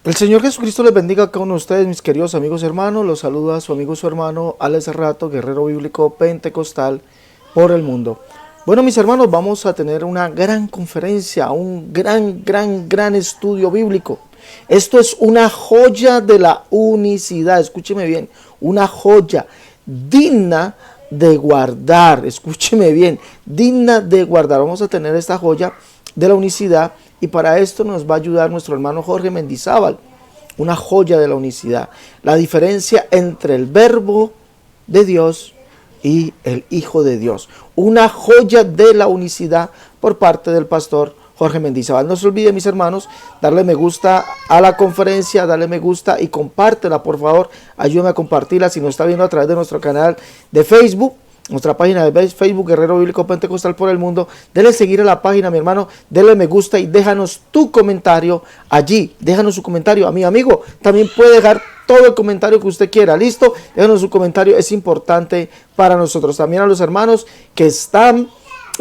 El Señor Jesucristo les bendiga a cada uno de ustedes, mis queridos amigos y hermanos. Los saluda su amigo y su hermano Alex Rato, guerrero bíblico pentecostal por el mundo. Bueno, mis hermanos, vamos a tener una gran conferencia, un gran estudio bíblico. Esto es una joya de la unicidad, escúcheme bien, una joya digna de guardar, escúcheme bien, digna de guardar. Vamos a tener esta joya de la unicidad y para esto nos va a ayudar nuestro hermano Jorge Mendizábal, una joya de la unicidad, la diferencia entre el verbo de Dios y el Hijo de Dios, una joya de la unicidad por parte del pastor Jorge Mendizábal. No se olviden, mis hermanos, darle me gusta a la conferencia, darle me gusta y compártela, por favor, ayúdame a compartirla si nos está viendo a través de nuestro canal de Facebook, nuestra página de Facebook, Guerrero Bíblico Pentecostal por el Mundo. Dele seguir a la página, mi hermano, dele me gusta y déjanos tu comentario allí. Déjanos su comentario. A mi amigo también puede dejar todo el comentario que usted quiera. ¿Listo? Déjanos su comentario, es importante para nosotros. También a los hermanos que están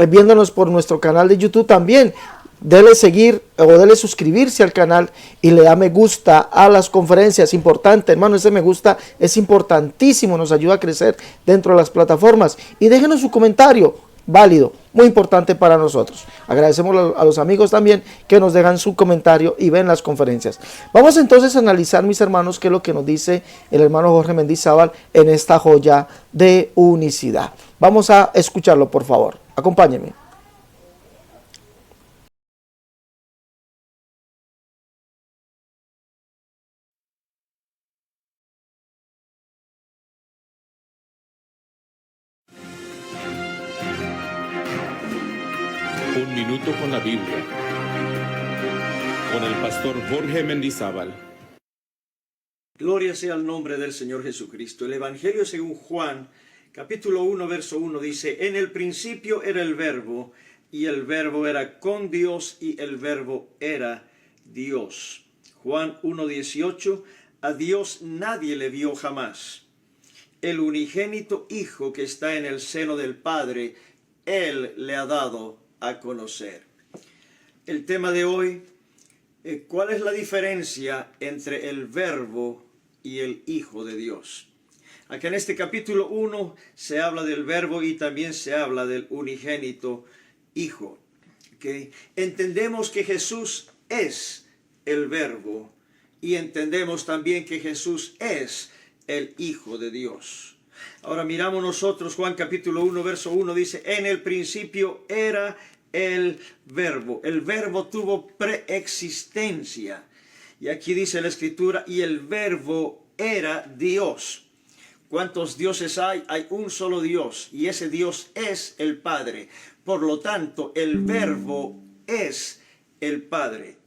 viéndonos por nuestro canal de YouTube también. Dele seguir o dele suscribirse al canal y le da me gusta a las conferencias. Importante, hermano, ese me gusta es importantísimo, nos ayuda a crecer dentro de las plataformas. Y déjenos su comentario válido, muy importante para nosotros. Agradecemos a los amigos también que nos dejan su comentario y ven las conferencias. Vamos entonces a analizar, mis hermanos, qué es lo que nos dice el hermano Jorge Mendizábal en esta joya de unicidad. Vamos a escucharlo, por favor. Acompáñenme. Un minuto con la Biblia, con el pastor Jorge Mendizábal. Gloria sea al nombre del Señor Jesucristo. El Evangelio según Juan, capítulo 1, verso 1 dice: en el principio era el Verbo, y el Verbo era con Dios, y el Verbo era Dios. Juan 1:18: a Dios nadie le vio jamás. El unigénito Hijo que está en el seno del Padre, Él le ha dado a conocer. El tema de hoy: ¿cuál es la diferencia entre el Verbo y el Hijo de Dios? Acá en este capítulo 1 se habla del Verbo y también se habla del unigénito Hijo. ¿Okay? Entendemos que Jesús es el Verbo y entendemos también que Jesús es el Hijo de Dios. Ahora miramos nosotros Juan capítulo 1, verso 1 dice: en el principio era el Verbo. El Verbo tuvo preexistencia. Y aquí dice la Escritura: y el Verbo era Dios. ¿Cuántos dioses hay? Hay un solo Dios, y ese Dios es el Padre. Por lo tanto, el Verbo es el Padre.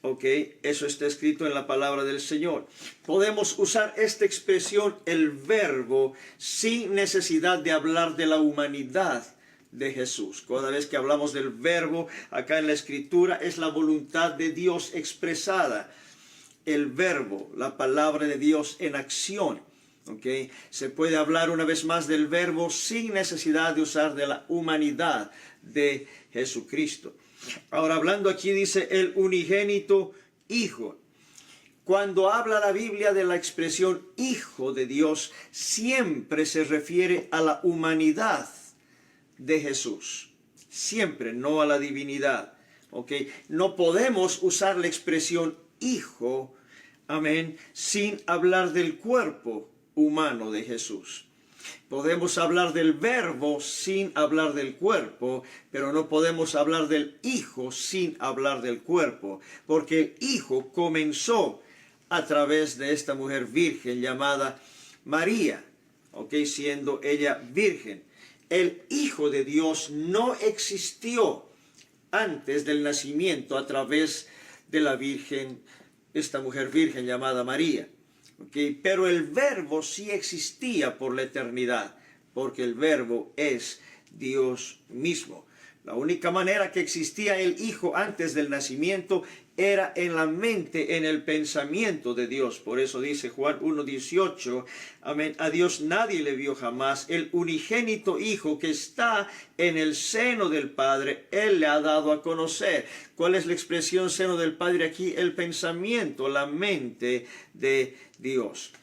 Ok, eso está escrito en la palabra del Señor. Podemos usar esta expresión, el Verbo, sin necesidad de hablar de la humanidad de Jesús. Cada vez que hablamos del Verbo acá en la Escritura, es la voluntad de Dios expresada. El Verbo, la palabra de Dios en acción. Okay. Se puede hablar una vez más del Verbo sin necesidad de usar de la humanidad de Jesucristo. Ahora, hablando aquí, dice el unigénito Hijo. Cuando habla la Biblia de la expresión Hijo de Dios, siempre se refiere a la humanidad de Jesús. Siempre, no a la divinidad. Okay. No podemos usar la expresión Hijo, amén, sin hablar del cuerpo humano de Jesús. Podemos hablar del Verbo sin hablar del cuerpo, pero no podemos hablar del Hijo sin hablar del cuerpo, porque el Hijo comenzó a través de esta mujer virgen llamada María, ¿okay? Siendo ella virgen. El Hijo de Dios no existió antes del nacimiento a través de la virgen, esta mujer virgen llamada María. Okay, pero el Verbo sí existía por la eternidad, porque el Verbo es Dios mismo. La única manera que existía el Hijo antes del nacimiento era en la mente, en el pensamiento de Dios. Por eso dice Juan 1:18, amén, a Dios nadie le vio jamás. El unigénito Hijo que está en el seno del Padre, Él le ha dado a conocer. ¿Cuál es la expresión seno del Padre aquí? El pensamiento, la mente de Dios.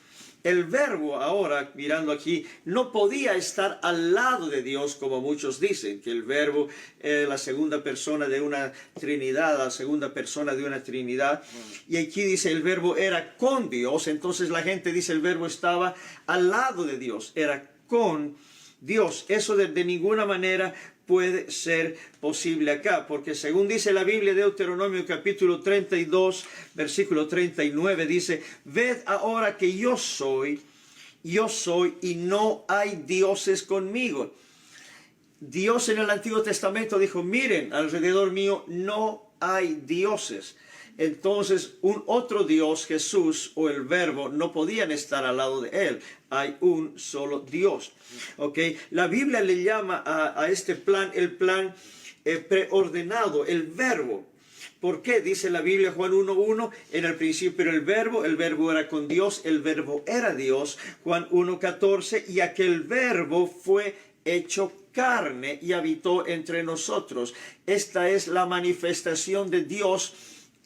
El Verbo ahora, mirando aquí, no podía estar al lado de Dios como muchos dicen, que el Verbo es la segunda persona de una Trinidad, la segunda persona de una Trinidad. Y aquí dice el Verbo era con Dios, entonces la gente dice el Verbo estaba al lado de Dios, era con Dios. Eso de ninguna manera puede ser posible acá, porque según dice la Biblia, Deuteronomio capítulo 32, versículo 39, dice, ved ahora que yo soy y no hay dioses conmigo. Dios en el Antiguo Testamento dijo, miren, alrededor mío no hay dioses. Entonces, un otro Dios, Jesús o el Verbo, no podían estar al lado de Él. Hay un solo Dios. ¿Ok? La Biblia le llama a este plan, el plan preordenado, el Verbo. ¿Por qué? Dice la Biblia, Juan 1:1, en el principio era el Verbo era con Dios, el Verbo era Dios. Juan 1:14, y aquel Verbo fue hecho carne y habitó entre nosotros. Esta es la manifestación de Dios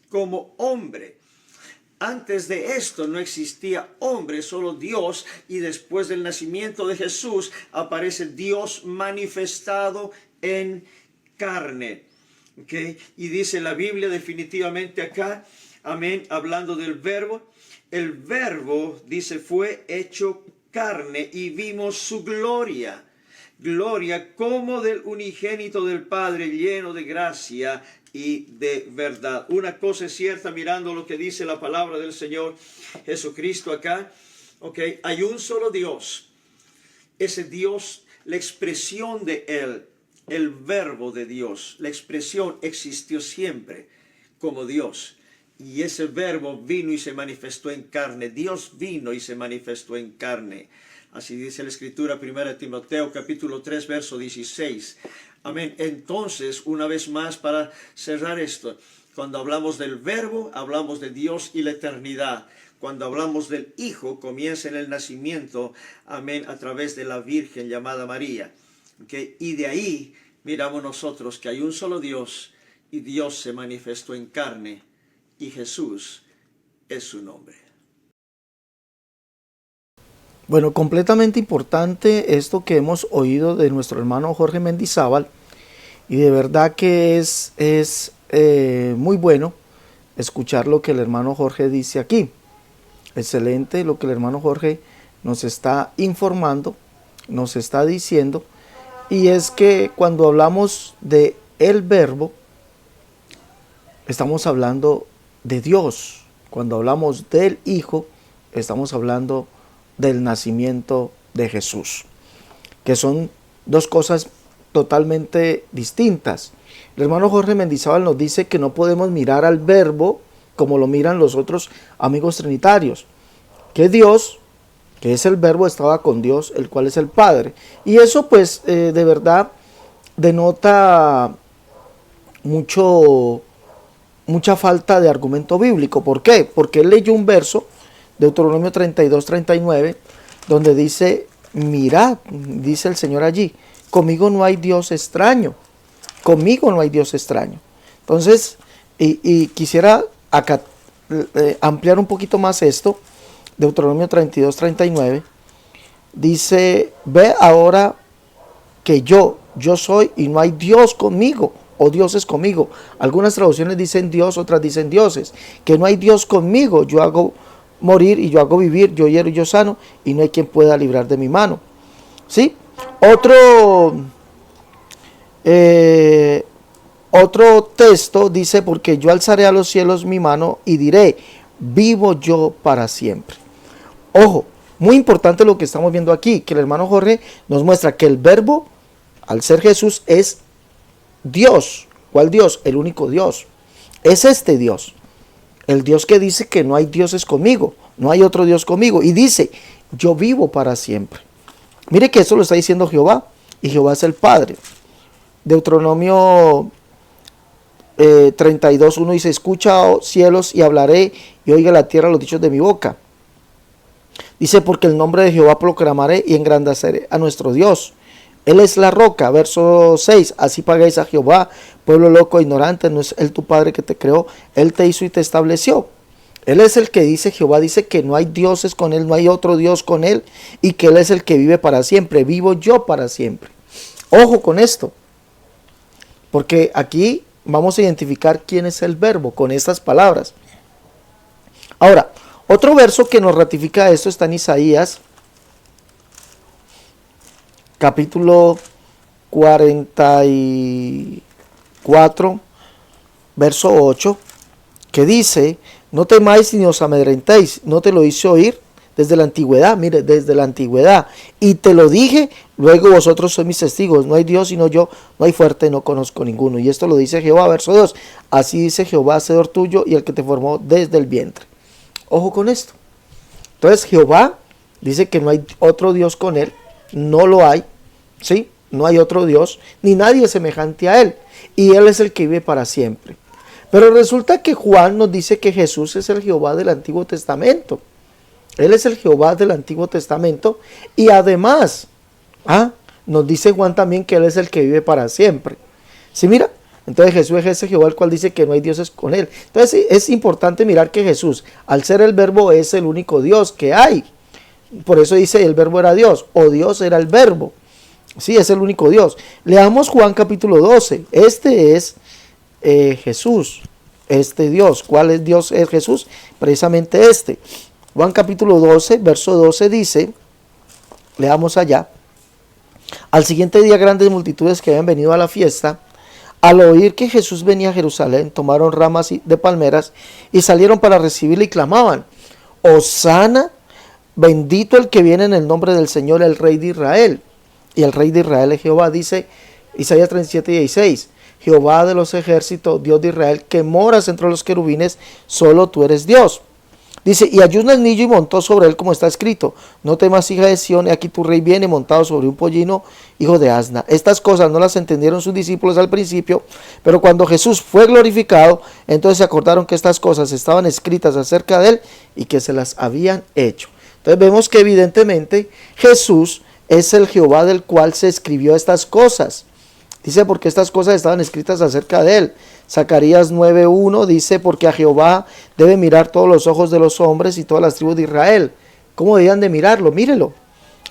como hombre. Antes de esto no existía hombre, solo Dios, y después del nacimiento de Jesús aparece Dios manifestado en carne. ¿Okay? Y dice la Biblia definitivamente acá, amén, hablando del Verbo, el Verbo, dice, fue hecho carne y vimos su gloria. Gloria como del unigénito del Padre, lleno de gracia y de verdad. Una cosa es cierta, mirando lo que dice la palabra del Señor Jesucristo acá, okay, hay un solo Dios. Ese Dios, la expresión de Él, el Verbo de Dios, la expresión existió siempre como Dios. Y ese Verbo vino y se manifestó en carne. Dios vino y se manifestó en carne. Así dice la Escritura, 1 Timoteo capítulo 3, verso 16. Amén. Entonces, una vez más para cerrar esto, cuando hablamos del Verbo, hablamos de Dios y la eternidad. Cuando hablamos del Hijo, comienza en el nacimiento, amén, a través de la Virgen llamada María. ¿Okay? Y de ahí miramos nosotros que hay un solo Dios y Dios se manifestó en carne y Jesús es su nombre. Bueno, completamente importante esto que hemos oído de nuestro hermano Jorge Mendizábal, y de verdad que es muy bueno escuchar lo que el hermano Jorge dice aquí. Excelente lo que el hermano Jorge nos está informando, nos está diciendo, y es que cuando hablamos de el Verbo, estamos hablando de Dios. Cuando hablamos del Hijo, estamos hablando del nacimiento de Jesús, que son dos cosas totalmente distintas. El hermano Jorge Mendizábal nos dice que no podemos mirar al Verbo como lo miran los otros amigos trinitarios, que Dios, que es el Verbo, estaba con Dios, el cual es el Padre, y eso pues de verdad denota mucha falta de argumento bíblico. ¿Por qué? Porque él leyó un verso, Deuteronomio 32, 39, donde dice, mirad, dice el Señor allí, conmigo no hay Dios extraño, conmigo no hay Dios extraño. Entonces, y quisiera acá ampliar un poquito más esto. Deuteronomio 32, 39, dice, ve ahora que yo soy y no hay Dios conmigo, o dioses conmigo. Algunas traducciones dicen Dios, otras dicen dioses, que no hay Dios conmigo, yo hago morir y yo hago vivir, yo hiero y yo sano, y no hay quien pueda librar de mi mano. ¿Sí? Otro texto dice, porque yo alzaré a los cielos mi mano y diré, vivo yo para siempre. Ojo, muy importante lo que estamos viendo aquí, que el hermano Jorge nos muestra que el Verbo, al ser Jesús, es Dios. ¿Cuál Dios? El único Dios. Es este Dios. El Dios que dice que no hay dioses conmigo, no hay otro Dios conmigo. Y dice, yo vivo para siempre. Mire que eso lo está diciendo Jehová, y Jehová es el Padre. Deuteronomio 32:1 dice, escucha, oh cielos, y hablaré, y oiga la tierra los dichos de mi boca. Dice, porque el nombre de Jehová proclamaré y engrandeceré a nuestro Dios. Él es la roca. Verso 6, así pagáis a Jehová, pueblo loco e ignorante, no es él tu padre que te creó, él te hizo y te estableció. Él es el que dice, Jehová dice que no hay dioses con él, no hay otro Dios con él, y que él es el que vive para siempre, vivo yo para siempre. Ojo con esto, porque aquí vamos a identificar quién es el verbo con estas palabras. Ahora, otro verso que nos ratifica esto está en Isaías, capítulo 44, verso 8, que dice, no temáis ni os amedrentéis, no te lo hice oír desde la antigüedad, mire, desde la antigüedad, y te lo dije, luego vosotros sois mis testigos, no hay Dios sino yo, no hay fuerte, no conozco ninguno. Y esto lo dice Jehová, verso 2, así dice Jehová, hacedor tuyo y el que te formó desde el vientre. Ojo con esto. Entonces Jehová dice que no hay otro Dios con él, no lo hay, ¿sí? No hay otro Dios, ni nadie semejante a él, y él es el que vive para siempre. Pero resulta que Juan nos dice que Jesús es el Jehová del Antiguo Testamento. Él es el Jehová del Antiguo Testamento, y además, nos dice Juan también que él es el que vive para siempre. ¿Sí, mira? Entonces Jesús es ese Jehová el cual dice que no hay dioses con él. Entonces es importante mirar que Jesús, al ser el verbo, es el único Dios que hay. Por eso dice el verbo era Dios, o Dios era el verbo. Sí, es el único Dios. Leamos Juan capítulo 12. Este es Jesús, este Dios. ¿Cuál es Dios? Es Jesús, precisamente este. Juan capítulo 12, verso 12 dice, leamos allá, al siguiente día grandes multitudes que habían venido a la fiesta, al oír que Jesús venía a Jerusalén, tomaron ramas de palmeras y salieron para recibirle y clamaban, Hosana, bendito el que viene en el nombre del Señor, el Rey de Israel. Y el Rey de Israel es Jehová, dice Isaías 37:16. Jehová de los ejércitos, Dios de Israel, que moras entre los querubines, solo tú eres Dios. Dice, y halló un asnillo y montó sobre él, como está escrito, no temas, hija de Sión, y aquí tu rey viene montado sobre un pollino, hijo de asna. Estas cosas no las entendieron sus discípulos al principio, pero cuando Jesús fue glorificado, entonces se acordaron que estas cosas estaban escritas acerca de él y que se las habían hecho. Entonces vemos que evidentemente Jesús es el Jehová del cual se escribió estas cosas. Dice, porque estas cosas estaban escritas acerca de él. Zacarías 9:1 dice, porque a Jehová debe mirar todos los ojos de los hombres y todas las tribus de Israel. ¿Cómo debían de mirarlo? Mírelo.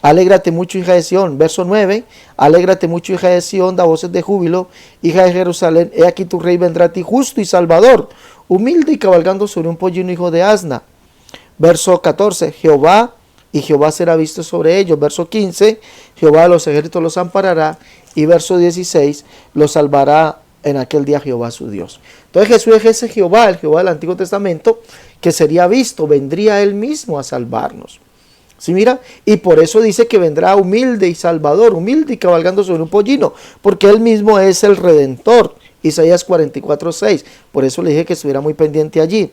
Alégrate mucho, hija de Sión. Verso 9, alégrate mucho, hija de Sión, da voces de júbilo, hija de Jerusalén, he aquí tu rey vendrá a ti justo y salvador, humilde y cabalgando sobre un pollino, hijo de asna. Verso 14, Jehová, y Jehová será visto sobre ellos. Verso 15, Jehová de los ejércitos los amparará. Y verso 16, los salvará en aquel día Jehová su Dios. Entonces Jesús es ese Jehová, el Jehová del Antiguo Testamento, que sería visto, vendría él mismo a salvarnos. ¿Sí, mira? Y por eso dice que vendrá humilde y salvador, humilde y cabalgando sobre un pollino, porque él mismo es el Redentor. Isaías 44:6, por eso le dije que estuviera muy pendiente allí.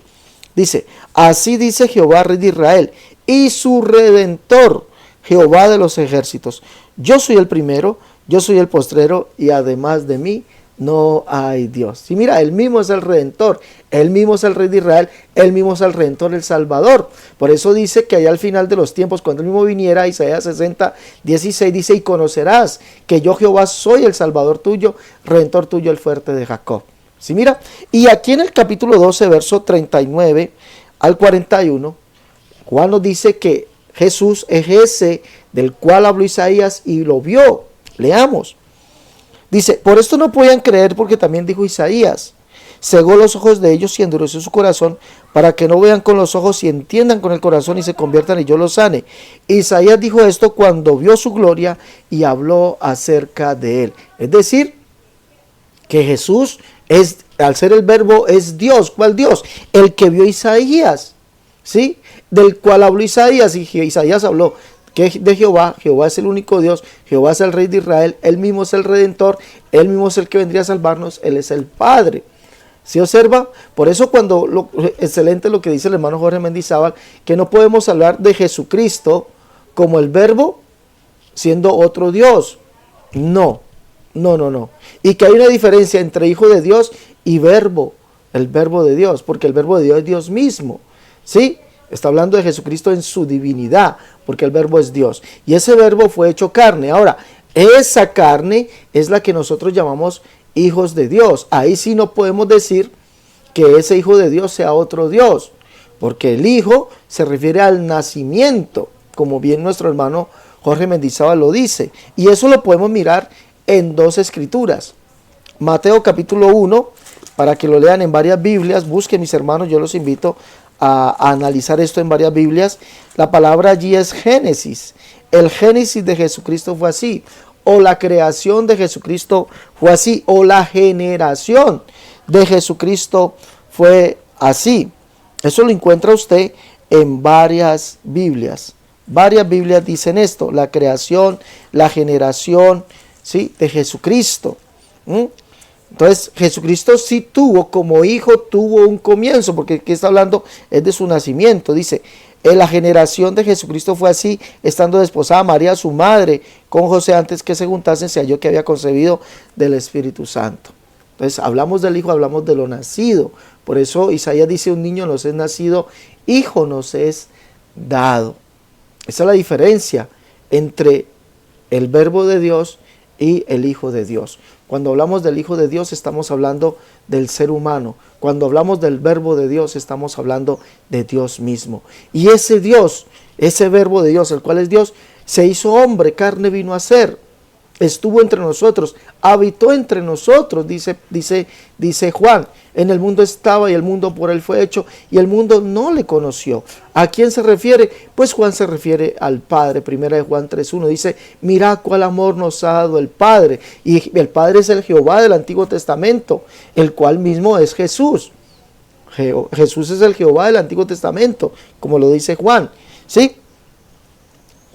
Dice, así dice Jehová, Rey de Israel, y su Redentor, Jehová de los ejércitos. Yo soy el primero, yo soy el postrero, y además de mí no hay Dios. Sí, mira, él mismo es el Redentor, él mismo es el Rey de Israel, él mismo es el Redentor, el Salvador. Por eso dice que allá al final de los tiempos, cuando él mismo viniera, Isaías 60:16 dice, y conocerás que yo Jehová soy el Salvador tuyo, Redentor tuyo, el fuerte de Jacob. Sí, mira, y aquí en el capítulo 12, verso 39 al 41, Juan nos dice que Jesús es ese del cual habló Isaías y lo vio. Leamos. Dice, por esto no podían creer, porque también dijo Isaías, cegó los ojos de ellos y endureció su corazón, para que no vean con los ojos y entiendan con el corazón y se conviertan y yo los sane. Isaías dijo esto cuando vio su gloria y habló acerca de él. Es decir, que Jesús es, al ser el verbo, es Dios. ¿Cuál Dios? El que vio Isaías, ¿sí? Del cual habló Isaías, y Isaías habló que de Jehová. Jehová es el único Dios, Jehová es el Rey de Israel, él mismo es el Redentor, él mismo es el que vendría a salvarnos, él es el Padre. ¿Sí observa? Por eso excelente lo que dice el hermano Jorge Mendizábal, que no podemos hablar de Jesucristo como el verbo siendo otro Dios. No, No, no, no. Y que hay una diferencia entre hijo de Dios y verbo, el verbo de Dios, porque el verbo de Dios es Dios mismo, ¿sí? Está hablando de Jesucristo en su divinidad, porque el verbo es Dios. Y ese verbo fue hecho carne. Ahora, esa carne es la que nosotros llamamos hijos de Dios. Ahí sí no podemos decir que ese hijo de Dios sea otro Dios, porque el hijo se refiere al nacimiento, como bien nuestro hermano Jorge Mendizábal lo dice. Y eso lo podemos mirar en dos escrituras. Mateo capítulo 1, para que lo lean en varias Biblias, busquen mis hermanos, yo los invito a analizar esto en varias Biblias. La palabra allí es Génesis. El Génesis de Jesucristo fue así, o la creación de Jesucristo fue así, o la generación de Jesucristo fue así. Eso lo encuentra usted en varias Biblias. Varias Biblias dicen esto, la creación, la generación, ¿sí?, de Jesucristo. Entonces Jesucristo sí tuvo, como hijo, tuvo un comienzo, porque aquí está hablando es de su nacimiento. Dice, en la generación de Jesucristo fue así, estando desposada María su madre con José, antes que se juntasen se halló que había concebido del Espíritu Santo. Entonces hablamos del hijo, hablamos de lo nacido. Por eso Isaías dice, un niño nos es nacido, hijo nos es dado. Esa es la diferencia entre el verbo de Dios y el Hijo de Dios. Cuando hablamos del Hijo de Dios estamos hablando del ser humano. Cuando hablamos del verbo de Dios estamos hablando de Dios mismo. Y ese Dios, ese verbo de Dios, el cual es Dios, se hizo hombre, carne vino a ser. Estuvo entre nosotros, habitó entre nosotros, dice Juan. En el mundo estaba y el mundo por él fue hecho y el mundo no le conoció. ¿A quién se refiere? Pues Juan se refiere al Padre. Primera de Juan 3:1 dice, mirad cuál amor nos ha dado el Padre. Y el Padre es el Jehová del Antiguo Testamento, el cual mismo es Jesús. Jesús es el Jehová del Antiguo Testamento, como lo dice Juan. ¿Sí?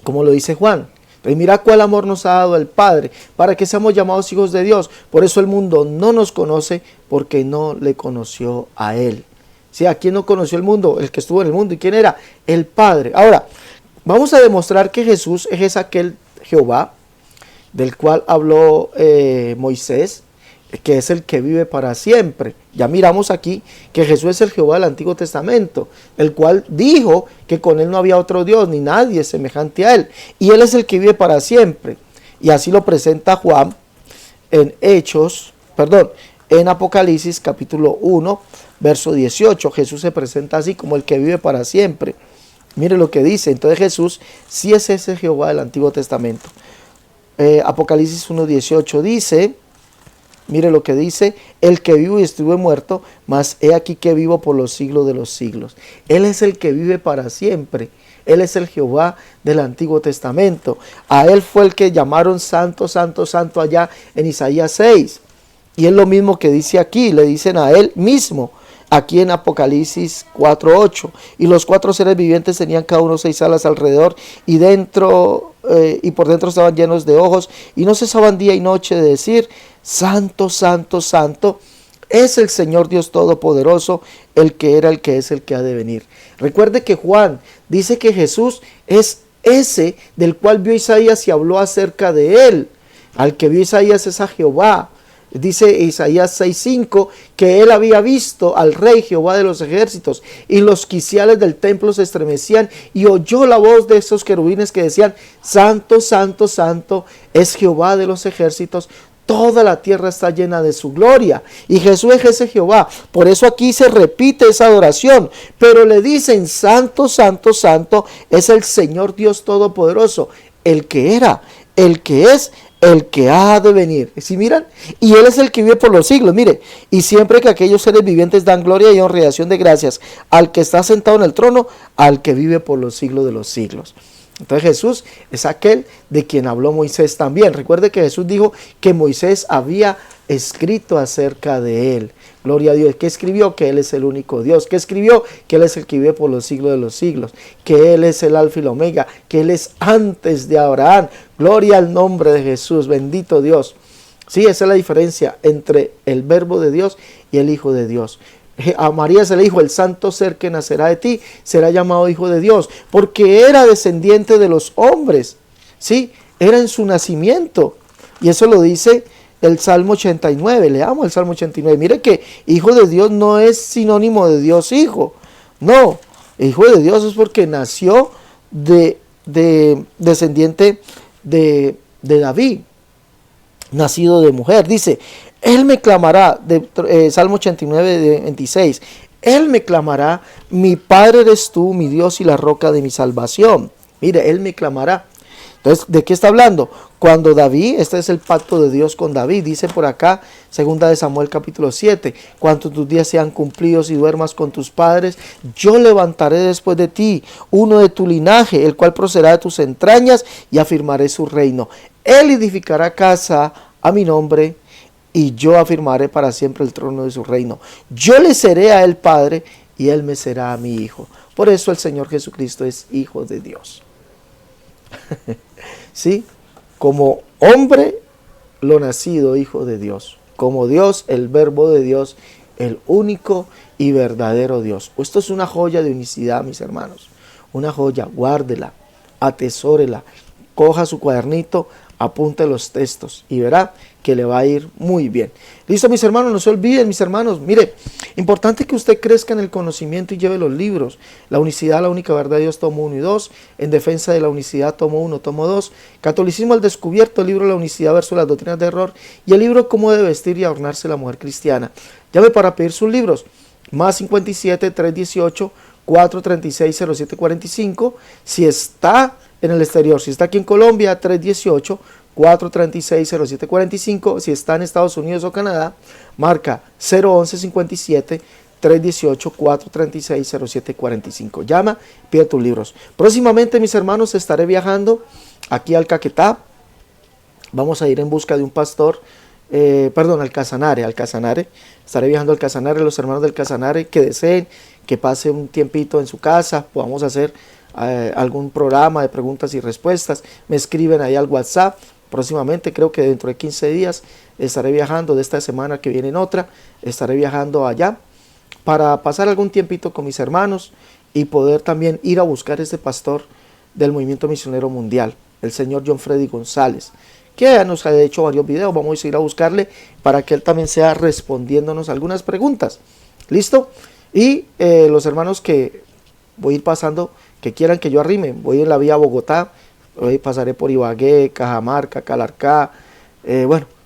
Como lo dice Juan. Entonces, mira cuál amor nos ha dado el Padre, para que seamos llamados hijos de Dios. Por eso el mundo no nos conoce, porque no le conoció a Él. ¿Sí? ¿A quién no conoció el mundo? El que estuvo en el mundo. ¿Y quién era? El Padre. Ahora, vamos a demostrar que Jesús es aquel Jehová, del cual habló Moisés, que es el que vive para siempre. Ya miramos aquí que Jesús es el Jehová del Antiguo Testamento, el cual dijo que con él no había otro Dios ni nadie semejante a él, y él es el que vive para siempre. Y así lo presenta Juan en en Apocalipsis capítulo 1, verso 18. Jesús se presenta así como el que vive para siempre. Mire lo que dice. Entonces Jesús sí es ese Jehová del Antiguo Testamento. Apocalipsis 1:18 dice, mire lo que dice, el que vivo y estuve muerto, mas he aquí que vivo por los siglos de los siglos. Él es el que vive para siempre. Él es el Jehová del Antiguo Testamento. A él fue el que llamaron santo, santo, santo allá en Isaías 6. Y es lo mismo que dice aquí, le dicen a él mismo, aquí en Apocalipsis 4:8. Y los 4 seres vivientes tenían cada uno 6 alas alrededor, y por dentro estaban llenos de ojos, y no cesaban día y noche de decir, santo, santo, santo, es el Señor Dios Todopoderoso, el que era, el que es, el que ha de venir. Recuerde que Juan dice que Jesús es ese del cual vio Isaías y habló acerca de él. Al que vio Isaías es a Jehová. Dice Isaías 6:5 que él había visto al rey Jehová de los ejércitos, y los quiciales del templo se estremecían, y oyó la voz de esos querubines que decían, santo, santo, santo es Jehová de los ejércitos, toda la tierra está llena de su gloria. Y Jesús es ese Jehová. Por eso aquí se repite esa adoración, pero le dicen, santo, santo, santo es el Señor Dios Todopoderoso, el que era, el que es, el que ha de venir. ¿Sí miran? Y él es el que vive por los siglos. Mire, y siempre que aquellos seres vivientes dan gloria y honra y acción de gracias al que está sentado en el trono, al que vive por los siglos de los siglos. Entonces Jesús es aquel de quien habló Moisés también. Recuerde que Jesús dijo que Moisés había escrito acerca de él. Gloria a Dios. ¿Qué escribió? Que él es el único Dios. ¿Qué escribió? Que él es el que vive por los siglos de los siglos. Que él es el alfa y el omega. Que él es antes de Abraham. Gloria al nombre de Jesús. Bendito Dios. Sí, esa es la diferencia entre el verbo de Dios y el Hijo de Dios. A María se le dijo, el santo ser que nacerá de ti será llamado Hijo de Dios, porque era descendiente de los hombres, ¿sí? Era en su nacimiento. Y eso lo dice el Salmo 89, leamos el Salmo 89. Mire que hijo de Dios no es sinónimo de Dios hijo. No, hijo de Dios es porque nació de descendiente de David, nacido de mujer. Dice, Él me clamará, Salmo 89, 26, Él me clamará, mi Padre eres tú, mi Dios y la roca de mi salvación. Mire, Él me clamará. Entonces, ¿de qué está hablando? Cuando David, este es el pacto de Dios con David, dice por acá, 2 de Samuel capítulo 7, cuando tus días sean cumplidos y duermas con tus padres, yo levantaré después de ti uno de tu linaje, el cual procederá de tus entrañas y afirmaré su reino. Él edificará casa a mi nombre y yo afirmaré para siempre el trono de su reino. Yo le seré a él padre y él me será a mi hijo. Por eso el Señor Jesucristo es hijo de Dios. ¿Sí? Como hombre, lo nacido hijo de Dios. Como Dios, el verbo de Dios, el único y verdadero Dios. Esto es una joya de unicidad, mis hermanos. Una joya, guárdela, atesórela, coja su cuadernito, apunte los textos y verá que le va a ir muy bien. Listo, mis hermanos, no se olviden, mis hermanos. Mire, importante que usted crezca en el conocimiento y lleve los libros. La unicidad, la única verdad de Dios, tomo 1 y 2. En defensa de la unicidad, tomo 1, tomo 2. Catolicismo al descubierto, el libro La unicidad versus las doctrinas de error. Y el libro Cómo debe vestir y adornarse la mujer cristiana. Llame para pedir sus libros. Más 57 318 436 0745. Si está en el exterior, si está aquí en Colombia, 318 436 0745. Si está en Estados Unidos o Canadá, marca 011 57 318 436 0745. Llama, pide tus libros. Próximamente, mis hermanos, estaré viajando aquí al Caquetá. Vamos a ir en busca de un pastor, al Casanare. Estaré viajando al Casanare. Los hermanos del Casanare que deseen que pase un tiempito en su casa, podamos hacer algún programa de preguntas y respuestas, me escriben ahí al WhatsApp. Próximamente, creo que dentro de 15 días, estaré viajando, de esta semana que viene en otra, estaré viajando allá para pasar algún tiempito con mis hermanos y poder también ir a buscar a este pastor del Movimiento Misionero Mundial, el señor John Freddy González, que ya nos ha hecho varios videos. Vamos a ir a buscarle para que él también sea respondiéndonos algunas preguntas. ¿Listo? Y los hermanos que voy a ir pasando, que quieran que yo arrime, voy en la vía Bogotá, hoy pasaré por Ibagué, Cajamarca, Calarcá,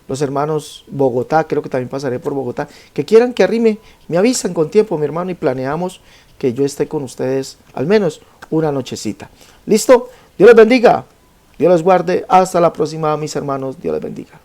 los hermanos Bogotá, creo que también pasaré por Bogotá, que quieran que arrime, me avisan con tiempo, mi hermano, y planeamos que yo esté con ustedes al menos una nochecita. ¿Listo? Dios les bendiga, Dios les guarde, hasta la próxima, mis hermanos, Dios les bendiga.